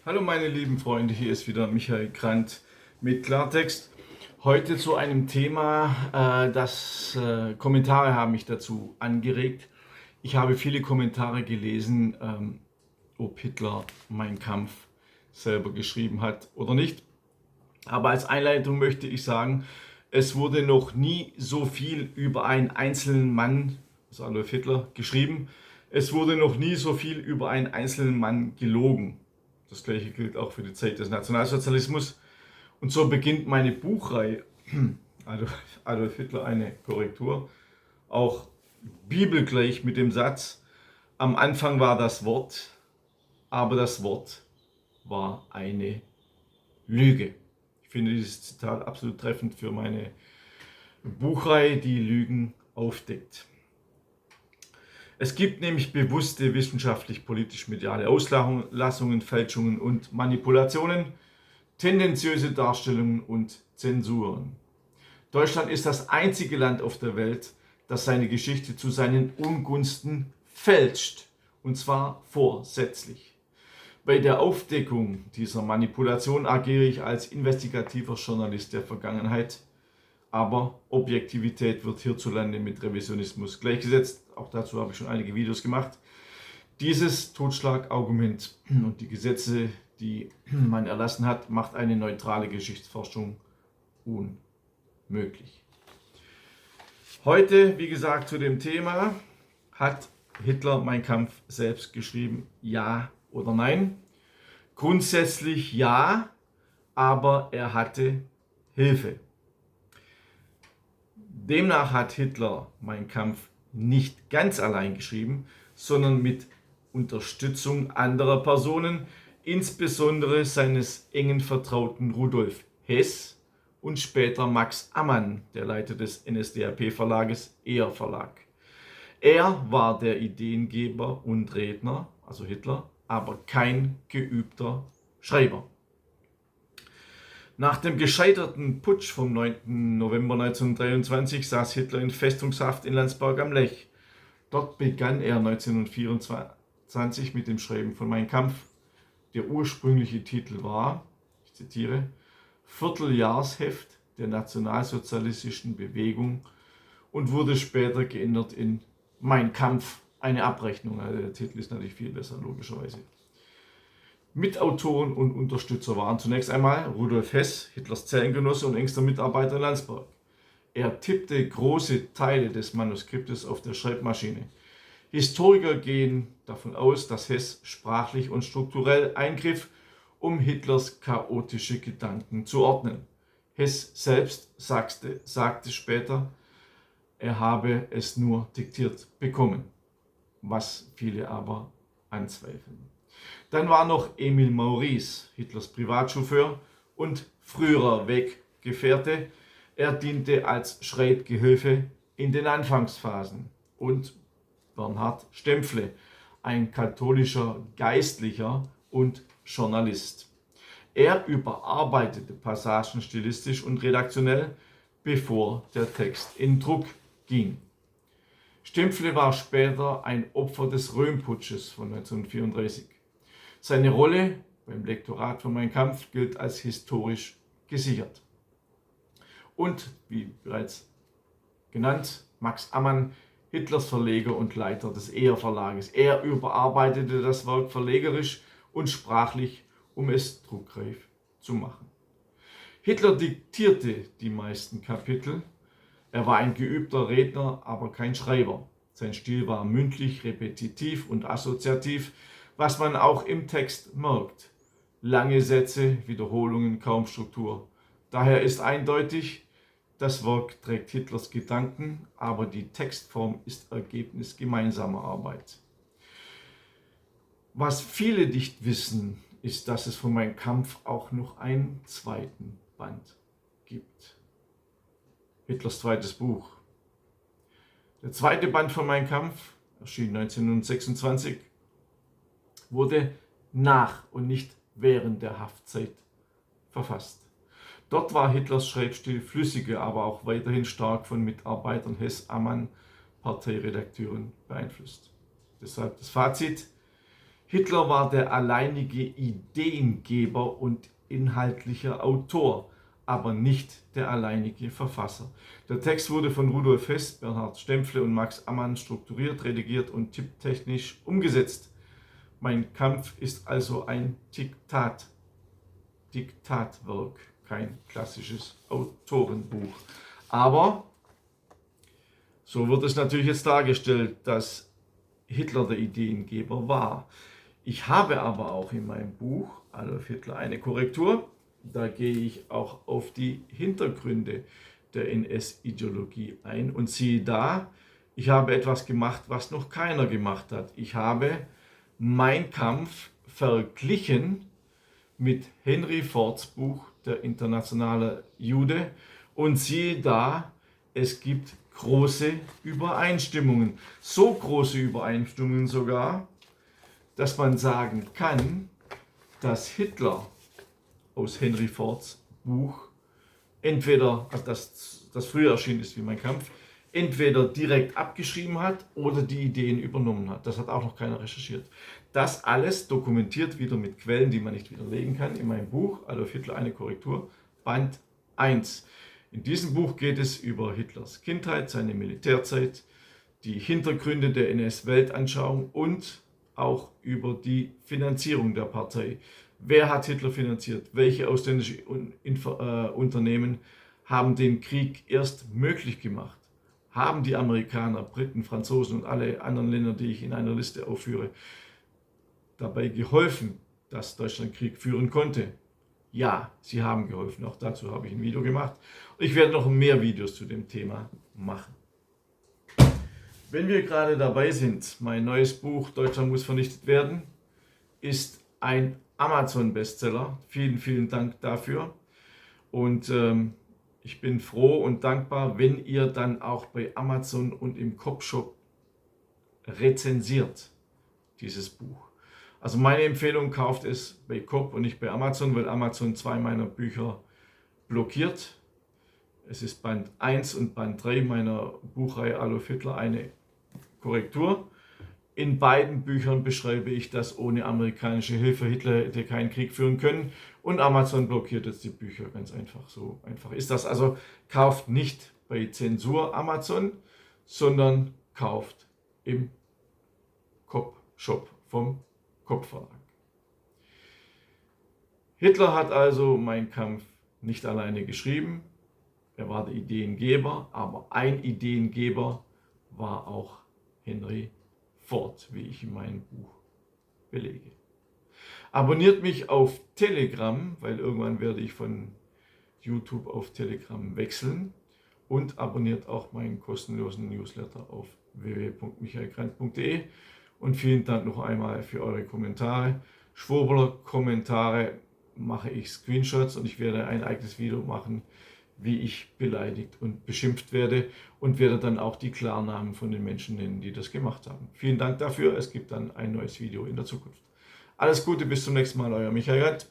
Hallo meine lieben Freunde, hier ist wieder Michael Grant mit Klartext. Heute zu einem Thema, Kommentare haben mich dazu angeregt. Ich habe viele Kommentare gelesen, ob Hitler Mein Kampf selber geschrieben hat oder nicht. Aber als Einleitung möchte ich sagen, es wurde noch nie so viel über einen einzelnen Mann, also Adolf Hitler, geschrieben. Es wurde noch nie so viel über einen einzelnen Mann gelogen. Das gleiche gilt auch für die Zeit des Nationalsozialismus. Und so beginnt meine Buchreihe, Adolf Hitler, eine Korrektur, auch bibelgleich mit dem Satz: Am Anfang war das Wort, aber das Wort war eine Lüge. Ich finde dieses Zitat absolut treffend für meine Buchreihe, die Lügen aufdeckt. Es gibt nämlich bewusste wissenschaftlich-politisch-mediale Auslassungen, Fälschungen und Manipulationen, tendenziöse Darstellungen und Zensuren. Deutschland ist das einzige Land auf der Welt, das seine Geschichte zu seinen Ungunsten fälscht, und zwar vorsätzlich. Bei der Aufdeckung dieser Manipulation agiere ich als investigativer Journalist der Vergangenheit, aber Objektivität wird hierzulande mit Revisionismus gleichgesetzt. Auch dazu habe ich schon einige Videos gemacht. Dieses Totschlagargument und die Gesetze, die man erlassen hat, macht eine neutrale Geschichtsforschung unmöglich. Heute, wie gesagt, zu dem Thema: Hat Hitler Mein Kampf selbst geschrieben? Ja oder nein? Grundsätzlich ja, aber er hatte Hilfe. Demnach hat Hitler Mein Kampf nicht ganz allein geschrieben, sondern mit Unterstützung anderer Personen, insbesondere seines engen Vertrauten Rudolf Hess und später Max Ammann, der Leiter des NSDAP-Verlages EHR Verlag. Er war der Ideengeber und Redner, also Hitler, aber kein geübter Schreiber. Nach dem gescheiterten Putsch vom 9. November 1923 saß Hitler in Festungshaft in Landsberg am Lech. Dort begann er 1924 mit dem Schreiben von Mein Kampf. Der ursprüngliche Titel war, ich zitiere, Vierteljahrsheft der nationalsozialistischen Bewegung und wurde später geändert in Mein Kampf, eine Abrechnung. Also der Titel ist natürlich viel besser, logischerweise. Mitautoren und Unterstützer waren zunächst einmal Rudolf Hess, Hitlers Zellengenosse und engster Mitarbeiter in Landsberg. Er tippte große Teile des Manuskriptes auf der Schreibmaschine. Historiker gehen davon aus, dass Hess sprachlich und strukturell eingriff, um Hitlers chaotische Gedanken zu ordnen. Hess selbst sagte später, er habe es nur diktiert bekommen, was viele aber anzweifeln. Dann war noch Emil Maurice, Hitlers Privatchauffeur und früherer Weggefährte. Er diente als Schreibgehilfe in den Anfangsphasen. Und Bernhard Stempfle, ein katholischer Geistlicher und Journalist. Er überarbeitete Passagen stilistisch und redaktionell, bevor der Text in Druck ging. Stempfle war später ein Opfer des Röhmputsches von 1934. Seine Rolle beim Lektorat von Mein Kampf gilt als historisch gesichert. Und, wie bereits genannt, Max Ammann, Hitlers Verleger und Leiter des EHR Verlages. Er überarbeitete das Werk verlegerisch und sprachlich, um es druckreif zu machen. Hitler diktierte die meisten Kapitel. Er war ein geübter Redner, aber kein Schreiber. Sein Stil war mündlich, repetitiv und assoziativ, was man auch im Text merkt. Lange Sätze, Wiederholungen, kaum Struktur. Daher ist eindeutig, das Werk trägt Hitlers Gedanken, aber die Textform ist Ergebnis gemeinsamer Arbeit. Was viele nicht wissen, ist, dass es von Mein Kampf auch noch einen zweiten Band gibt. Hitlers zweites Buch. Der zweite Band von Mein Kampf erschien 1926, wurde nach und nicht während der Haftzeit verfasst. Dort war Hitlers Schreibstil flüssiger, aber auch weiterhin stark von Mitarbeitern Hess, Ammann, Parteiredakteuren beeinflusst. Deshalb das Fazit: Hitler war der alleinige Ideengeber und inhaltlicher Autor, aber nicht der alleinige Verfasser. Der Text wurde von Rudolf Hess, Bernhard Stempfle und Max Ammann strukturiert, redigiert und tipptechnisch umgesetzt. Mein Kampf ist also ein Diktatwerk, kein klassisches Autorenbuch. Aber so wird es natürlich jetzt dargestellt, dass Hitler der Ideengeber war. Ich habe aber auch in meinem Buch Adolf Hitler eine Korrektur. Da gehe ich auch auf die Hintergründe der NS-Ideologie ein und siehe da, ich habe etwas gemacht, was noch keiner gemacht hat. Ich habe Mein Kampf verglichen mit Henry Fords Buch Der internationale Jude und siehe da, es gibt große Übereinstimmungen. So große Übereinstimmungen sogar, dass man sagen kann, dass Hitler aus Henry Fords Buch entweder, also das früher erschienen ist wie Mein Kampf, entweder direkt abgeschrieben hat oder die Ideen übernommen hat. Das hat auch noch keiner recherchiert. Das alles dokumentiert wieder mit Quellen, die man nicht widerlegen kann, in meinem Buch Adolf Hitler eine Korrektur, Band 1. In diesem Buch geht es über Hitlers Kindheit, seine Militärzeit, die Hintergründe der NS-Weltanschauung und auch über die Finanzierung der Partei. Wer hat Hitler finanziert? Welche ausländische Unternehmen haben den Krieg erst möglich gemacht? Haben die Amerikaner, Briten, Franzosen und alle anderen Länder, die ich in einer Liste aufführe, dabei geholfen, dass Deutschland Krieg führen konnte? Ja, sie haben geholfen. Auch dazu habe ich ein Video gemacht. Und ich werde noch mehr Videos zu dem Thema machen. Wenn wir gerade dabei sind, mein neues Buch Deutschland muss vernichtet werden, ist ein Amazon-Bestseller. Vielen, vielen Dank dafür. Und ich bin froh und dankbar, wenn ihr dann auch bei Amazon und im Kopfshop rezensiert dieses Buch. Also meine Empfehlung, kauft es bei Coop und nicht bei Amazon, weil Amazon 2 meiner Bücher blockiert. Es ist Band 1 und Band 3 meiner Buchreihe Adolf Hitler eine Korrektur. In beiden Büchern beschreibe ich, dass ohne amerikanische Hilfe Hitler hätte keinen Krieg führen können und Amazon blockiert jetzt die Bücher ganz einfach. So einfach ist das. Also kauft nicht bei Zensur Amazon, sondern kauft im Coop-Shop vom Coop-Verlag. Hitler hat also Mein Kampf nicht alleine geschrieben. Er war der Ideengeber, aber ein Ideengeber war auch Henry Ford, wie ich in meinem Buch belege. Abonniert mich auf Telegram, weil irgendwann werde ich von YouTube auf Telegram wechseln, und abonniert auch meinen kostenlosen Newsletter auf www.michaelgrant.de. Und vielen Dank noch einmal für eure Kommentare. Schwurbler-Kommentare mache ich Screenshots und ich werde ein eigenes Video machen, wie ich beleidigt und beschimpft werde, und werde dann auch die Klarnamen von den Menschen nennen, die das gemacht haben. Vielen Dank dafür. Es gibt dann ein neues Video in der Zukunft. Alles Gute, bis zum nächsten Mal, euer Michael Grant.